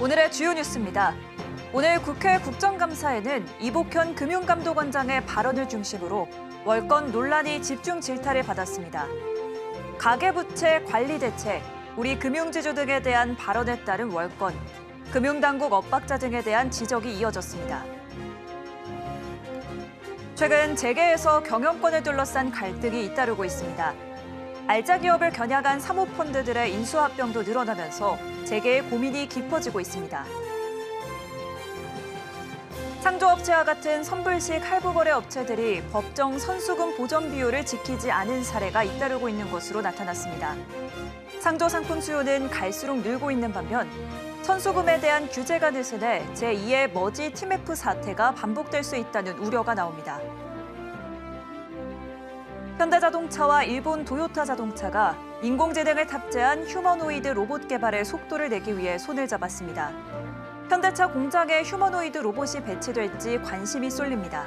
오늘의 주요 뉴스입니다. 오늘 국회 국정감사에는 이복현 금융감독원장의 발언을 중심으로 월권 논란이 집중 질타를 받았습니다. 가계부채 관리 대책, 우리 금융지주 등에 대한 발언에 따른 월권, 금융당국 엇박자 등에 대한 지적이 이어졌습니다. 최근 재계에서 경영권을 둘러싼 갈등이 잇따르고 있습니다. 알짜 기업을 겨냥한 사모펀드들의 인수합병도 늘어나면서 재계의 고민이 깊어지고 있습니다. 상조업체와 같은 선불식 할부거래 업체들이 법정 선수금 보전 비율을 지키지 않은 사례가 잇따르고 있는 것으로 나타났습니다. 상조 상품 수요는 갈수록 늘고 있는 반면 선수금에 대한 규제가 느슨해 제2의 머지 TMF 사태가 반복될 수 있다는 우려가 나옵니다. 현대자동차와 일본 도요타 자동차가 인공지능을 탑재한 휴머노이드 로봇 개발에 속도를 내기 위해 손을 잡았습니다. 현대차 공장에 휴머노이드 로봇이 배치될지 관심이 쏠립니다.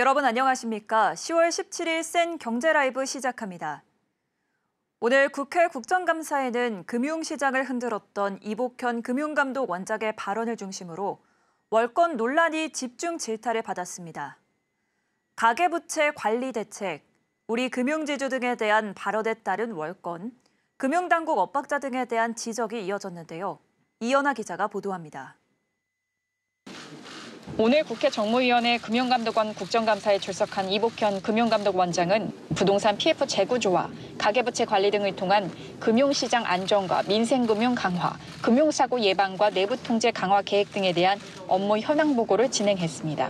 여러분 안녕하십니까? 10월 17일 센 경제라이브 시작합니다. 오늘 국회 국정감사에는 금융시장을 흔들었던 이복현 금융감독원장의 발언을 중심으로 월권 논란이 집중 질타를 받았습니다. 가계부채 관리 대책, 우리 금융지주 등에 대한 발언에 따른 월권, 금융당국 엇박자 등에 대한 지적이 이어졌는데요. 이연아 기자가 보도합니다. 오늘 국회 정무위원회 금융감독원 국정감사에 출석한 이복현 금융감독원장은 부동산 PF 재구조와 가계부채 관리 등을 통한 금융시장 안정과 민생금융 강화, 금융사고 예방과 내부 통제 강화 계획 등에 대한 업무 현황 보고를 진행했습니다.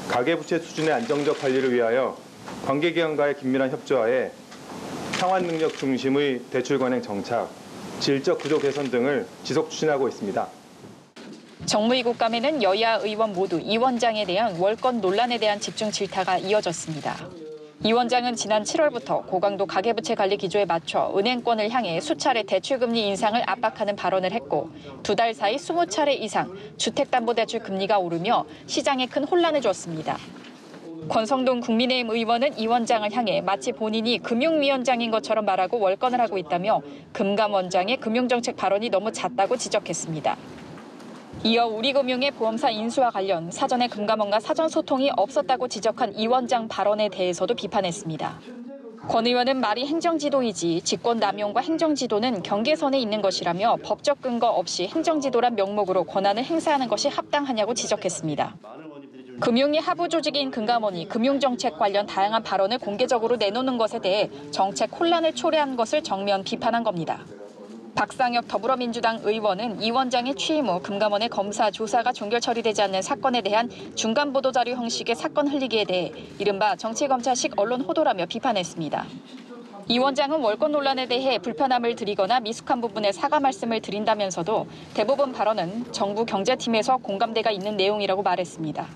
가계부채 수준의 안정적 관리를 위하여 관계기관과의 긴밀한 협조하에 상환 능력 중심의 대출 관행 정착, 질적 구조 개선 등을 지속 추진하고 있습니다. 정무위 국감에는 여야 의원 모두 이 원장에 대한 월권 논란에 대한 집중 질타가 이어졌습니다. 이 원장은 지난 7월부터 고강도 가계부채 관리 기조에 맞춰 은행권을 향해 수차례 대출금리 인상을 압박하는 발언을 했고 2달 사이 20차례 이상 주택담보대출 금리가 오르며 시장에 큰 혼란을 줬습니다. 권성동 국민의힘 의원은 이 원장을 향해 마치 본인이 금융위원장인 것처럼 말하고 월권을 하고 있다며 금감원장의 금융정책 발언이 너무 잦다고 지적했습니다. 이어 우리금융의 보험사 인수와 관련 사전에 금감원과 사전 소통이 없었다고 지적한 이 원장 발언에 대해서도 비판했습니다. 권 의원은 말이 행정지도이지 직권 남용과 행정지도는 경계선에 있는 것이라며 법적 근거 없이 행정지도란 명목으로 권한을 행사하는 것이 합당하냐고 지적했습니다. 금융위 하부 조직인 금감원이 금융정책 관련 다양한 발언을 공개적으로 내놓는 것에 대해 정책 혼란을 초래한 것을 정면 비판한 겁니다. 박상혁 더불어민주당 의원은 이 원장의 취임 후 금감원의 검사, 조사가 종결 처리되지 않는 사건에 대한 중간 보도자료 형식의 사건 흘리기에 대해 이른바 정치검찰식 언론 호도라며 비판했습니다. 이 원장은 월권 논란에 대해 불편함을 드리거나 미숙한 부분에 사과 말씀을 드린다면서도 대부분 발언은 정부 경제팀에서 공감대가 있는 내용이라고 말했습니다.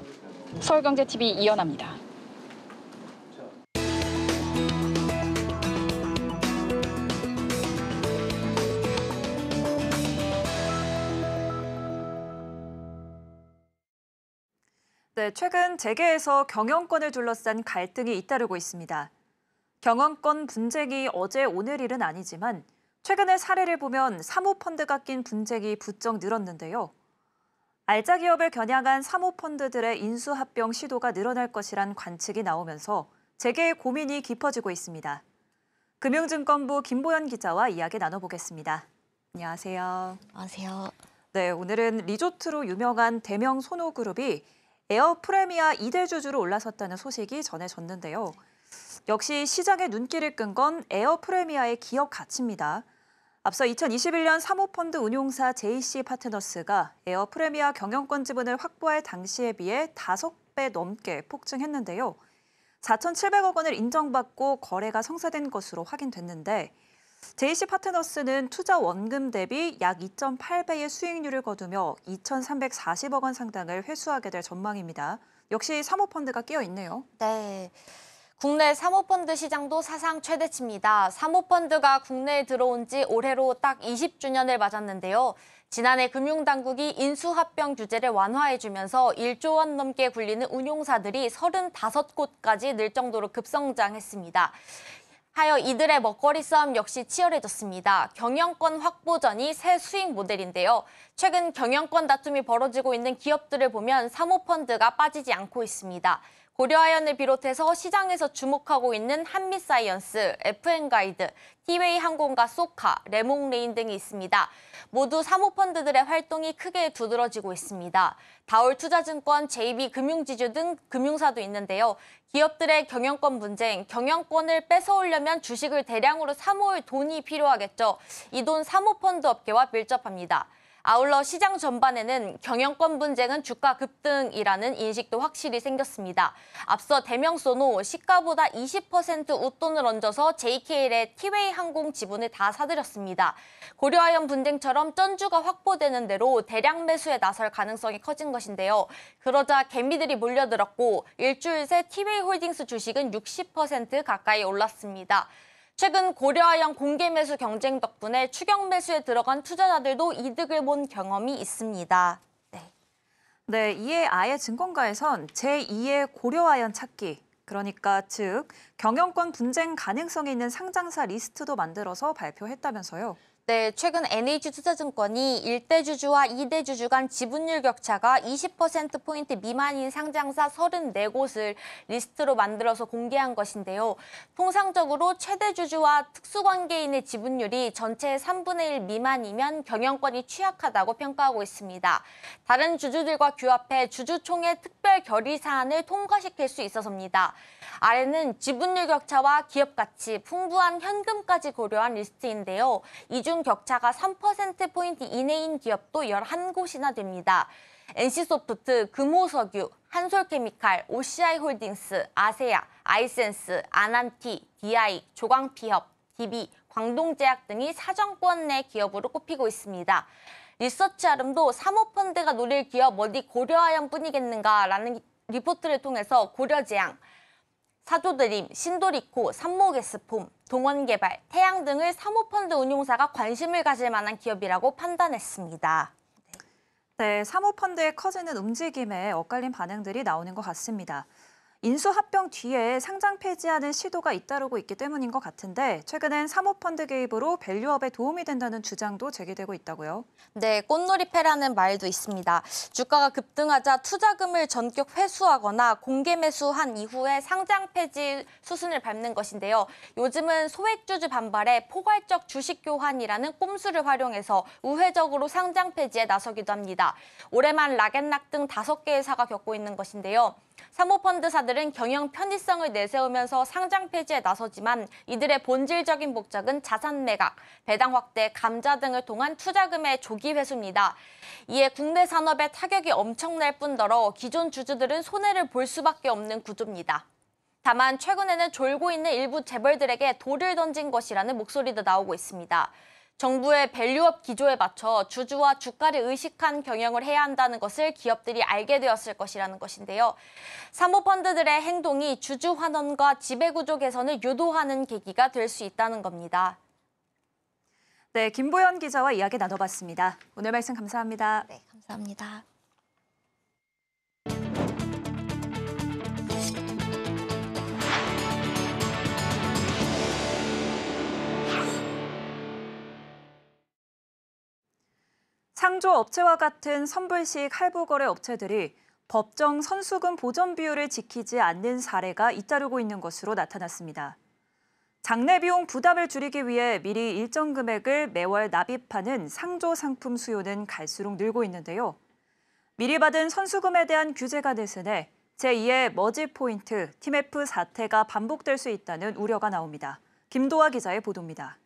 서울경제TV 이연아입니다. 네, 최근 재계에서 경영권을 둘러싼 갈등이 잇따르고 있습니다. 경영권 분쟁이 어제 오늘 일은 아니지만 최근의 사례를 보면 사모펀드가 낀 분쟁이 부쩍 늘었는데요. 알짜 기업을 겨냥한 사모펀드들의 인수합병 시도가 늘어날 것이란 관측이 나오면서 재계의 고민이 깊어지고 있습니다. 금융증권부 김보연 기자와 이야기 나눠보겠습니다. 안녕하세요. 안녕하세요. 네, 오늘은 리조트로 유명한 대명 소노그룹이 에어 프레미아 2대 주주로 올라섰다는 소식이 전해졌는데요. 역시 시장의 눈길을 끈 건 에어 프레미아의 기업 가치입니다. 앞서 2021년 사모펀드 운용사 JC 파트너스가 에어 프레미아 경영권 지분을 확보할 당시에 비해 5배 넘게 폭증했는데요. 4,700억 원을 인정받고 거래가 성사된 것으로 확인됐는데 JC 파트너스는 투자 원금 대비 약 2.8배의 수익률을 거두며 2,340억 원 상당을 회수하게 될 전망입니다. 역시 사모펀드가 끼어 있네요. 네. 국내 사모펀드 시장도 사상 최대치입니다. 사모펀드가 국내에 들어온 지 올해로 딱 20주년을 맞았는데요. 지난해 금융당국이 인수합병 규제를 완화해주면서 1조 원 넘게 굴리는 운용사들이 35곳까지 늘 정도로 급성장했습니다. 하여 이들의 먹거리 싸움 역시 치열해졌습니다. 경영권 확보전이 새 수익 모델인데요. 최근 경영권 다툼이 벌어지고 있는 기업들을 보면 사모펀드가 빠지지 않고 있습니다. 고려아연을 비롯해서 시장에서 주목하고 있는 한미사이언스, FN가이드, 티웨이 항공과 소카, 레몽레인 등이 있습니다. 모두 사모펀드들의 활동이 크게 두드러지고 있습니다. 다올투자증권, JB금융지주 등 금융사도 있는데요. 기업들의 경영권 분쟁, 경영권을 뺏어오려면 주식을 대량으로 사모을 돈이 필요하겠죠. 이 돈 사모펀드 업계와 밀접합니다. 아울러 시장 전반에는 경영권 분쟁은 주가 급등이라는 인식도 확실히 생겼습니다. 앞서 대명소노 시가보다 20% 웃돈을 얹어서 JKL의 티웨이 항공 지분을 다 사들였습니다. 고려아연 분쟁처럼 쩐주가 확보되는 대로 대량 매수에 나설 가능성이 커진 것인데요. 그러자 개미들이 몰려들었고 일주일 새 티웨이 홀딩스 주식은 60% 가까이 올랐습니다. 최근 고려아연 공개 매수 경쟁 덕분에 추격 매수에 들어간 투자자들도 이득을 본 경험이 있습니다. 네, 이에 아예 증권가에선 제2의 고려아연 찾기, 그러니까 즉 경영권 분쟁 가능성이 있는 상장사 리스트도 만들어서 발표했다면서요. 네, 최근 NH투자증권이 1대 주주와 2대 주주 간 지분율 격차가 20%포인트 미만인 상장사 34곳을 리스트로 만들어서 공개한 것인데요. 통상적으로 최대 주주와 특수관계인의 지분율이 전체의 3분의 1 미만이면 경영권이 취약하다고 평가하고 있습니다. 다른 주주들과 규합해 주주총회 특별 결의 사안을 통과시킬 수 있어서입니다. 아래는 지분율 격차와 기업 가치, 풍부한 현금까지 고려한 리스트인데요. 이 중 격차가 3%포인트 이내인 기업도 11곳이나 됩니다. NC소프트, 금호석유, 한솔케미칼, OCI홀딩스, 아세아, 아이센스, 아난티, DI, 조광피협, DB, 광동제약 등이 사정권 내 기업으로 꼽히고 있습니다. 리서치아름도 사모펀드가 노릴 기업 어디 고려아연뿐이겠는가라는 리포트를 통해서 고려제약, 사조드림, 신도리코, 삼모게스폼, 동원개발, 태양 등을 사모펀드 운용사가 관심을 가질 만한 기업이라고 판단했습니다. 네, 사모펀드의 커지는 움직임에 엇갈린 반응들이 나오는 것 같습니다. 인수합병 뒤에 상장 폐지하는 시도가 잇따르고 있기 때문인 것 같은데 최근엔 사모펀드 개입으로 밸류업에 도움이 된다는 주장도 제기되고 있다고요. 네, 꽃놀이패라는 말도 있습니다. 주가가 급등하자 투자금을 전격 회수하거나 공개 매수한 이후에 상장 폐지 수순을 밟는 것인데요. 요즘은 소액주주 반발에 포괄적 주식 교환이라는 꼼수를 활용해서 우회적으로 상장 폐지에 나서기도 합니다. 올해만 락앤락 등 5개의 사가 겪고 있는 것인데요. 사모펀드사들은 경영 편의성을 내세우면서 상장 폐지에 나서지만 이들의 본질적인 목적은 자산 매각, 배당 확대, 감자 등을 통한 투자금의 조기 회수입니다. 이에 국내 산업에 타격이 엄청날 뿐더러 기존 주주들은 손해를 볼 수밖에 없는 구조입니다. 다만 최근에는 졸고 있는 일부 재벌들에게 돌을 던진 것이라는 목소리도 나오고 있습니다. 정부의 밸류업 기조에 맞춰 주주와 주가를 의식한 경영을 해야 한다는 것을 기업들이 알게 되었을 것이라는 것인데요. 사모펀드들의 행동이 주주 환원과 지배구조 개선을 유도하는 계기가 될 수 있다는 겁니다. 네, 김보연 기자와 이야기 나눠봤습니다. 오늘 말씀 감사합니다. 네, 감사합니다. 상조업체와 같은 선불식 할부거래 업체들이 법정 선수금 보전 비율을 지키지 않는 사례가 잇따르고 있는 것으로 나타났습니다. 장래 비용 부담을 줄이기 위해 미리 일정 금액을 매월 납입하는 상조 상품 수요는 갈수록 늘고 있는데요. 미리 받은 선수금에 대한 규제가 느슨해 제2의 머지 포인트, TMF 사태가 반복될 수 있다는 우려가 나옵니다. 김도아 기자의 보도입니다.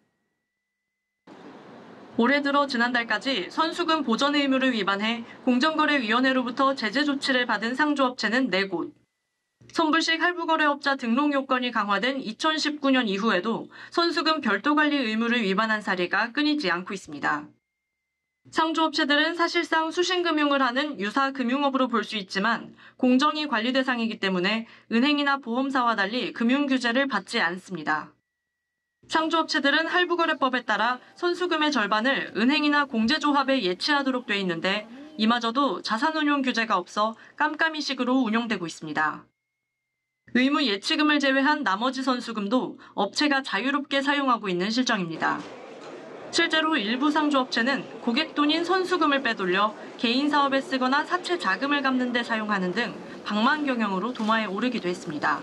올해 들어 지난달까지 선수금 보전 의무를 위반해 공정거래위원회로부터 제재 조치를 받은 상조업체는 4곳. 선불식 할부거래업자 등록 요건이 강화된 2019년 이후에도 선수금 별도 관리 의무를 위반한 사례가 끊이지 않고 있습니다. 상조업체들은 사실상 수신금융을 하는 유사 금융업으로 볼 수 있지만 공정위 관리 대상이기 때문에 은행이나 보험사와 달리 금융 규제를 받지 않습니다. 상조업체들은 할부거래법에 따라 선수금의 절반을 은행이나 공제조합에 예치하도록 돼 있는데 이마저도 자산운용 규제가 없어 깜깜이식으로 운용되고 있습니다. 의무 예치금을 제외한 나머지 선수금도 업체가 자유롭게 사용하고 있는 실정입니다. 실제로 일부 상조업체는 고객 돈인 선수금을 빼돌려 개인 사업에 쓰거나 사채 자금을 갚는 데 사용하는 등 방만 경영으로 도마에 오르기도 했습니다.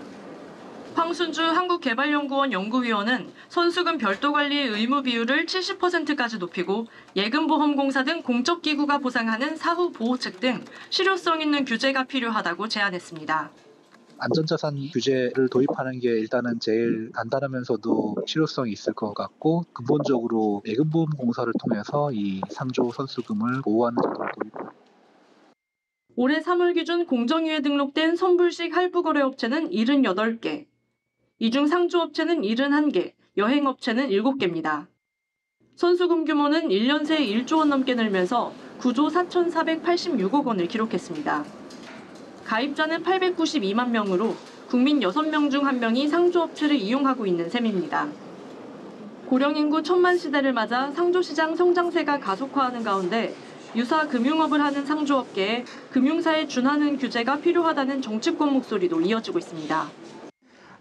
황순주 한국개발연구원 연구위원은 선수금 별도 관리 의무 비율을 70%까지 높이고 예금보험공사 등 공적기구가 보상하는 사후 보호책 등 실효성 있는 규제가 필요하다고 제안했습니다. 안전자산 규제를 도입하는 게 일단은 제일 간단하면서도 실효성이 있을 것 같고 근본적으로 예금보험공사를 통해서 이 상조 선수금을 보호하는 제도를 도입합니다. 올해 3월 기준 공정위에 등록된 선불식 할부거래업체는 78개. 이 중 상조업체는 71개, 여행업체는 7개입니다. 선수금 규모는 1년 새 1조 원 넘게 늘면서 9조 4,486억 원을 기록했습니다. 가입자는 892만 명으로 국민 6명 중 1명이 상조업체를 이용하고 있는 셈입니다. 고령 인구 1000만 시대를 맞아 상조시장 성장세가 가속화하는 가운데 유사 금융업을 하는 상조업계에 금융사에 준하는 규제가 필요하다는 정치권 목소리도 이어지고 있습니다.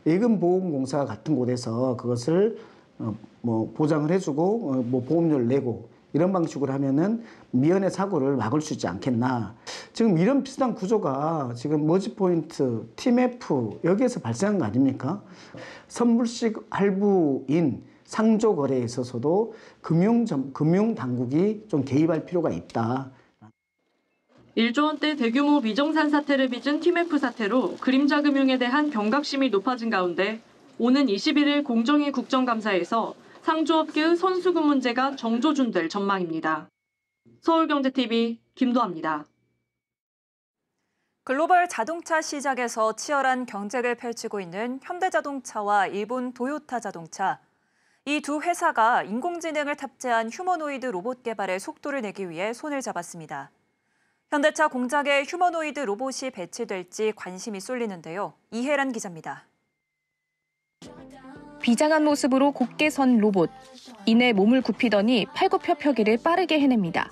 예금보험공사 같은 곳에서 그것을 보장을 해주고 보험료를 내고 이런 방식으로 하면은 미연의 사고를 막을 수 있지 않겠나. 지금 이런 비슷한 구조가 지금 머지포인트, TMF 여기에서 발생한 거 아닙니까? 선불식 할부인 상조거래에 있어서도 금융당국이 좀 개입할 필요가 있다. 1조 원대 대규모 비정산 사태를 빚은 TMF 사태로 그림자 금융에 대한 경각심이 높아진 가운데 오는 21일 공정위 국정감사에서 상조업계의 선수금 문제가 정조준될 전망입니다. 서울경제TV 김도아입니다. 글로벌 자동차 시장에서 치열한 경쟁을 펼치고 있는 현대자동차와 일본 도요타 자동차. 이 두 회사가 인공지능을 탑재한 휴머노이드 로봇 개발에 속도를 내기 위해 손을 잡았습니다. 현대차 공장에 휴머노이드 로봇이 배치될지 관심이 쏠리는데요. 이혜란 기자입니다. 비장한 모습으로 곧게 선 로봇. 이내 몸을 굽히더니 팔굽혀펴기를 빠르게 해냅니다.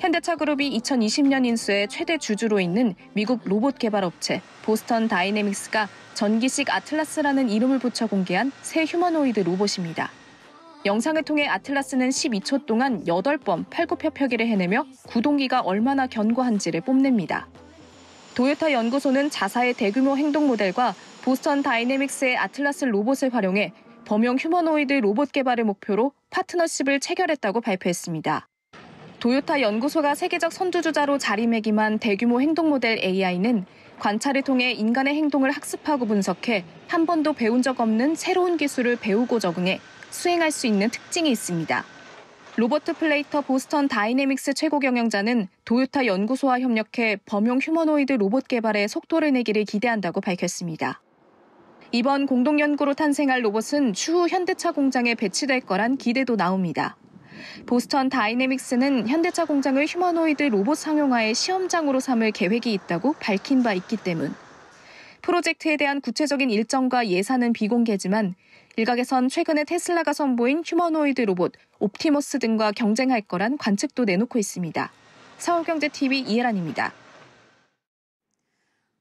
현대차 그룹이 2020년 인수해 최대 주주로 있는 미국 로봇 개발 업체 보스턴 다이내믹스가 전기식 아틀라스라는 이름을 붙여 공개한 새 휴머노이드 로봇입니다. 영상을 통해 아틀라스는 12초 동안 8번 팔굽혀펴기를 해내며 구동기가 얼마나 견고한지를 뽐냅니다. 도요타 연구소는 자사의 대규모 행동 모델과 보스턴 다이내믹스의 아틀라스 로봇을 활용해 범용 휴머노이드 로봇 개발을 목표로 파트너십을 체결했다고 발표했습니다. 도요타 연구소가 세계적 선두주자로 자리매김한 대규모 행동 모델 AI는 관찰을 통해 인간의 행동을 학습하고 분석해 한 번도 배운 적 없는 새로운 기술을 배우고 적응해 수행할 수 있는 특징이 있습니다. 로버트 플레이터 보스턴 다이내믹스 최고 경영자는 도요타 연구소와 협력해 범용 휴머노이드 로봇 개발에 속도를 내기를 기대한다고 밝혔습니다. 이번 공동 연구로 탄생할 로봇은 추후 현대차 공장에 배치될 거란 기대도 나옵니다. 보스턴 다이내믹스는 현대차 공장을 휴머노이드 로봇 상용화의 시험장으로 삼을 계획이 있다고 밝힌 바 있기 때문. 프로젝트에 대한 구체적인 일정과 예산은 비공개지만 일각에선 최근에 테슬라가 선보인 휴머노이드 로봇 옵티머스 등과 경쟁할 거란 관측도 내놓고 있습니다. 서울경제TV 이혜란입니다.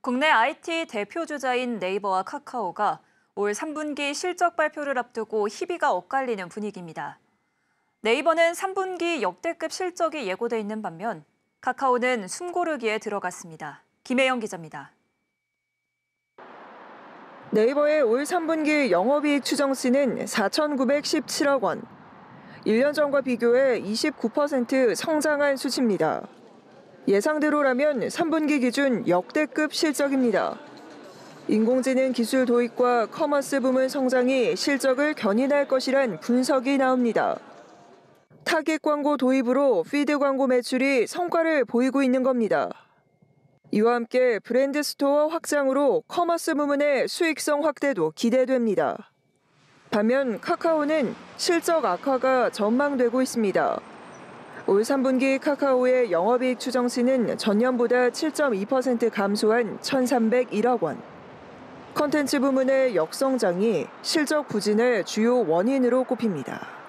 국내 IT 대표 주자인 네이버와 카카오가 올 3분기 실적 발표를 앞두고 희비가 엇갈리는 분위기입니다. 네이버는 3분기 역대급 실적이 예고돼 있는 반면 카카오는 숨고르기에 들어갔습니다. 김혜영 기자입니다. 네이버의 올 3분기 영업이익 추정치는 4,917억 원. 1년 전과 비교해 29% 성장한 수치입니다. 예상대로라면 3분기 기준 역대급 실적입니다. 인공지능 기술 도입과 커머스 부문 성장이 실적을 견인할 것이란 분석이 나옵니다. 타깃 광고 도입으로 피드 광고 매출이 성과를 보이고 있는 겁니다. 이와 함께 브랜드 스토어 확장으로 커머스 부문의 수익성 확대도 기대됩니다. 반면 카카오는 실적 악화가 전망되고 있습니다. 올 3분기 카카오의 영업이익 추정치는 전년보다 7.2% 감소한 1,301억 원. 콘텐츠 부문의 역성장이 실적 부진의 주요 원인으로 꼽힙니다.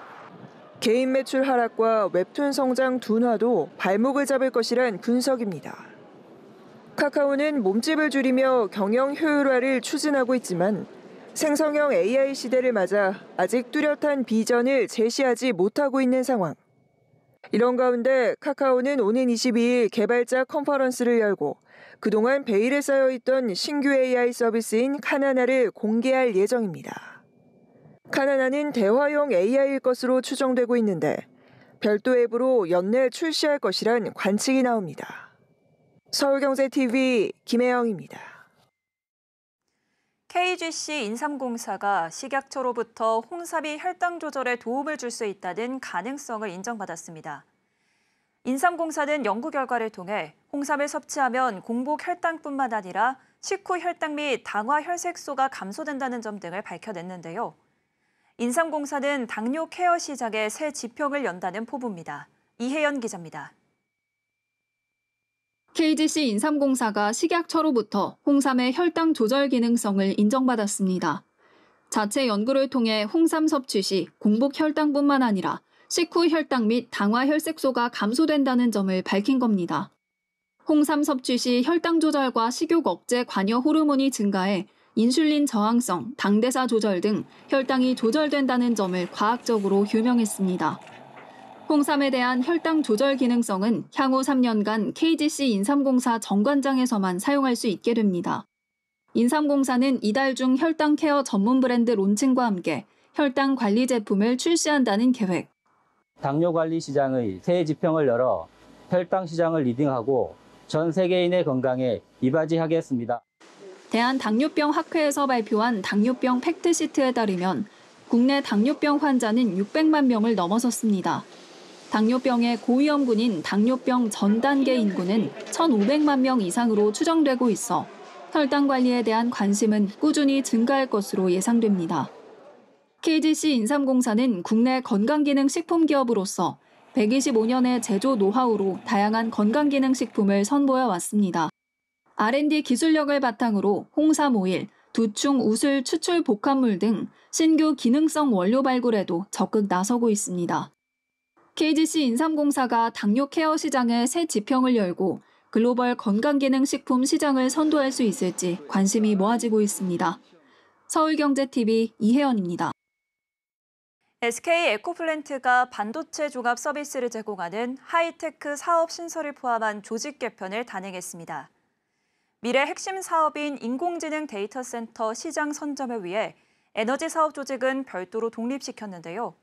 개인 매출 하락과 웹툰 성장 둔화도 발목을 잡을 것이란 분석입니다. 카카오는 몸집을 줄이며 경영 효율화를 추진하고 있지만 생성형 AI 시대를 맞아 아직 뚜렷한 비전을 제시하지 못하고 있는 상황. 이런 가운데 카카오는 오는 22일 개발자 컨퍼런스를 열고 그동안 베일에 쌓여있던 신규 AI 서비스인 카나나를 공개할 예정입니다. 카나나는 대화용 AI일 것으로 추정되고 있는데 별도 앱으로 연내 출시할 것이란 관측이 나옵니다. 서울경제TV 김혜영입니다. KGC 인삼공사가 식약처로부터 홍삼이 혈당 조절에 도움을 줄 수 있다는 가능성을 인정받았습니다. 인삼공사는 연구 결과를 통해 홍삼을 섭취하면 공복 혈당뿐만 아니라 식후 혈당 및 당화 혈색소가 감소된다는 점 등을 밝혀냈는데요. 인삼공사는 당뇨 케어 시장에 새 지평을 연다는 포부입니다. 이혜연 기자입니다. KGC 인삼공사가 식약처로부터 홍삼의 혈당 조절 기능성을 인정받았습니다. 자체 연구를 통해 홍삼 섭취 시 공복 혈당뿐만 아니라 식후 혈당 및 당화 혈색소가 감소된다는 점을 밝힌 겁니다. 홍삼 섭취 시 혈당 조절과 식욕 억제 관여 호르몬이 증가해 인슐린 저항성, 당대사 조절 등 혈당이 조절된다는 점을 과학적으로 규명했습니다. 홍삼에 대한 혈당 조절 기능성은 향후 3년간 KGC 인삼공사 정관장에서만 사용할 수 있게 됩니다. 인삼공사는 이달 중 혈당 케어 전문 브랜드 론칭과 함께 혈당 관리 제품을 출시한다는 계획. 당뇨 관리 시장의 새 지평을 열어 혈당 시장을 리딩하고 전 세계인의 건강에 이바지하겠습니다. 대한당뇨병학회에서 발표한 당뇨병 팩트시트에 따르면 국내 당뇨병 환자는 600만 명을 넘어섰습니다. 당뇨병의 고위험군인 당뇨병 전 단계 인구는 1,500만 명 이상으로 추정되고 있어 혈당 관리에 대한 관심은 꾸준히 증가할 것으로 예상됩니다. KGC 인삼공사는 국내 건강기능식품 기업으로서 125년의 제조 노하우로 다양한 건강기능식품을 선보여 왔습니다. R&D 기술력을 바탕으로 홍삼 오일, 두충 우술 추출 복합물 등 신규 기능성 원료 발굴에도 적극 나서고 있습니다. KGC 인삼공사가 당뇨 케어 시장에 새 지평을 열고 글로벌 건강기능식품 시장을 선도할 수 있을지 관심이 모아지고 있습니다. 서울경제TV 이혜연입니다. SK 에코플랜트가 반도체 종합 서비스를 제공하는 하이테크 사업 신설을 포함한 조직 개편을 단행했습니다. 미래 핵심 사업인 인공지능 데이터 센터 시장 선점을 위해 에너지 사업 조직은 별도로 독립시켰는데요.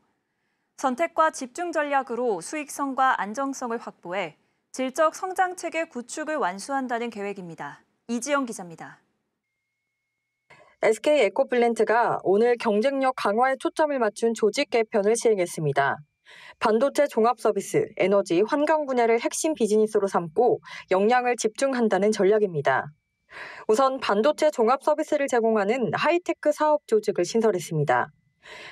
선택과 집중 전략으로 수익성과 안정성을 확보해 질적 성장 체계 구축을 완수한다는 계획입니다. 이지영 기자입니다. SK 에코플랜트가 오늘 경쟁력 강화에 초점을 맞춘 조직 개편을 시행했습니다. 반도체 종합 서비스, 에너지, 환경 분야를 핵심 비즈니스로 삼고 역량을 집중한다는 전략입니다. 우선 반도체 종합 서비스를 제공하는 하이테크 사업 조직을 신설했습니다.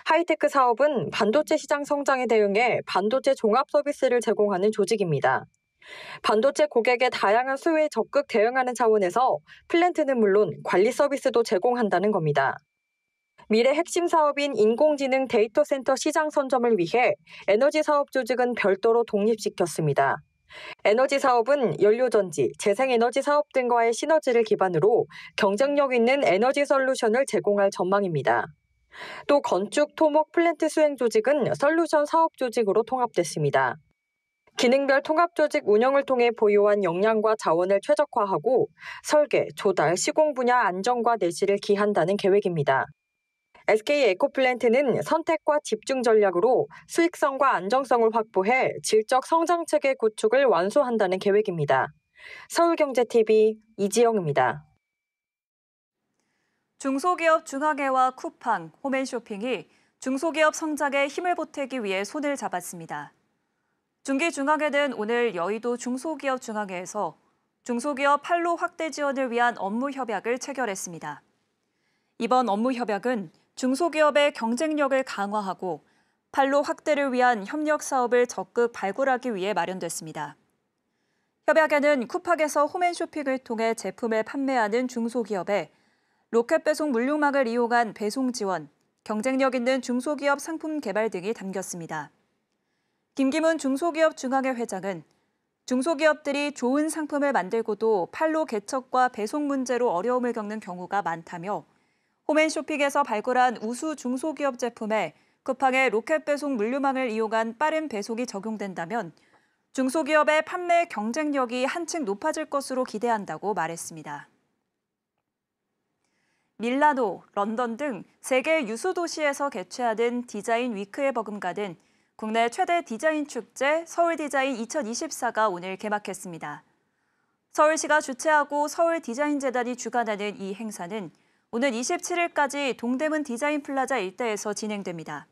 하이테크 사업은 반도체 시장 성장에 대응해 반도체 종합 서비스를 제공하는 조직입니다. 반도체 고객의 다양한 수요에 적극 대응하는 차원에서 플랜트는 물론 관리 서비스도 제공한다는 겁니다. 미래 핵심 사업인 인공지능 데이터 센터 시장 선점을 위해 에너지 사업 조직은 별도로 독립시켰습니다. 에너지 사업은 연료전지, 재생에너지 사업 등과의 시너지를 기반으로 경쟁력 있는 에너지 솔루션을 제공할 전망입니다. 또 건축, 토목, 플랜트 수행 조직은 솔루션 사업 조직으로 통합됐습니다. 기능별 통합조직 운영을 통해 보유한 역량과 자원을 최적화하고 설계, 조달, 시공 분야 안정과 내실을 기한다는 계획입니다. SK에코플랜트는 선택과 집중 전략으로 수익성과 안정성을 확보해 질적 성장 체계 구축을 완수한다는 계획입니다. 서울경제TV 이지영입니다. 중소기업 중앙회와 쿠팡, 홈앤쇼핑이 중소기업 성장에 힘을 보태기 위해 손을 잡았습니다. 중기중앙회는 오늘 여의도 중소기업중앙회에서 중소기업 판로 확대 지원을 위한 업무 협약을 체결했습니다. 이번 업무 협약은 중소기업의 경쟁력을 강화하고 판로 확대를 위한 협력 사업을 적극 발굴하기 위해 마련됐습니다. 협약에는 쿠팡에서 홈앤쇼핑을 통해 제품을 판매하는 중소기업에 로켓 배송 물류망을 이용한 배송 지원, 경쟁력 있는 중소기업 상품 개발 등이 담겼습니다. 김기문 중소기업중앙회 회장은 중소기업들이 좋은 상품을 만들고도 판로 개척과 배송 문제로 어려움을 겪는 경우가 많다며 홈앤쇼핑에서 발굴한 우수 중소기업 제품에 쿠팡의 로켓 배송 물류망을 이용한 빠른 배송이 적용된다면 중소기업의 판매 경쟁력이 한층 높아질 것으로 기대한다고 말했습니다. 밀라노, 런던 등 세계 유수 도시에서 개최하는 디자인 위크에 버금가는 국내 최대 디자인 축제 서울디자인 2024가 오늘 개막했습니다. 서울시가 주최하고 서울디자인재단이 주관하는 이 행사는 오늘 27일까지 동대문 디자인 플라자 일대에서 진행됩니다.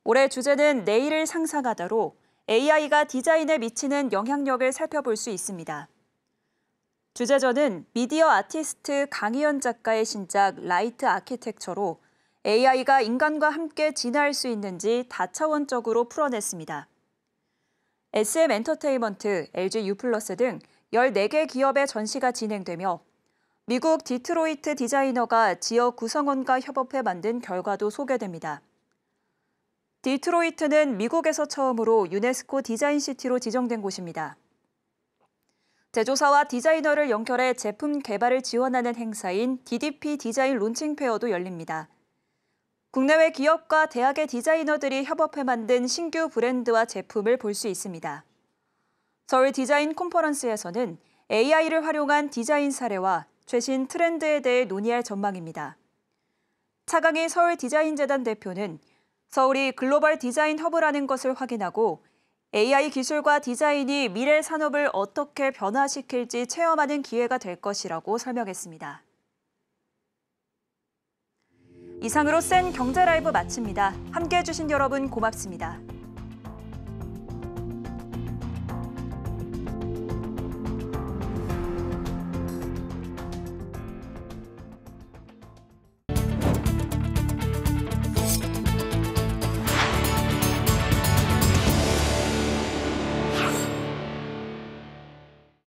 올해 주제는 내일을 상상하다로 AI가 디자인에 미치는 영향력을 살펴볼 수 있습니다. 주제전은 미디어 아티스트 강희연 작가의 신작 라이트 아키텍처로 AI가 인간과 함께 진화할 수 있는지 다차원적으로 풀어냈습니다. SM 엔터테인먼트, LG U+플러스 등 14개 기업의 전시가 진행되며 미국 디트로이트 디자이너가 지역 구성원과 협업해 만든 결과도 소개됩니다. 디트로이트는 미국에서 처음으로 유네스코 디자인시티로 지정된 곳입니다. 제조사와 디자이너를 연결해 제품 개발을 지원하는 행사인 DDP 디자인 론칭 페어도 열립니다. 국내외 기업과 대학의 디자이너들이 협업해 만든 신규 브랜드와 제품을 볼 수 있습니다. 서울 디자인 컨퍼런스에서는 AI를 활용한 디자인 사례와 최신 트렌드에 대해 논의할 전망입니다. 차강희 서울디자인재단 대표는 서울이 글로벌 디자인 허브라는 것을 확인하고 AI 기술과 디자인이 미래 산업을 어떻게 변화시킬지 체험하는 기회가 될 것이라고 설명했습니다. 이상으로 센 경제 라이브 마칩니다. 함께해 주신 여러분 고맙습니다.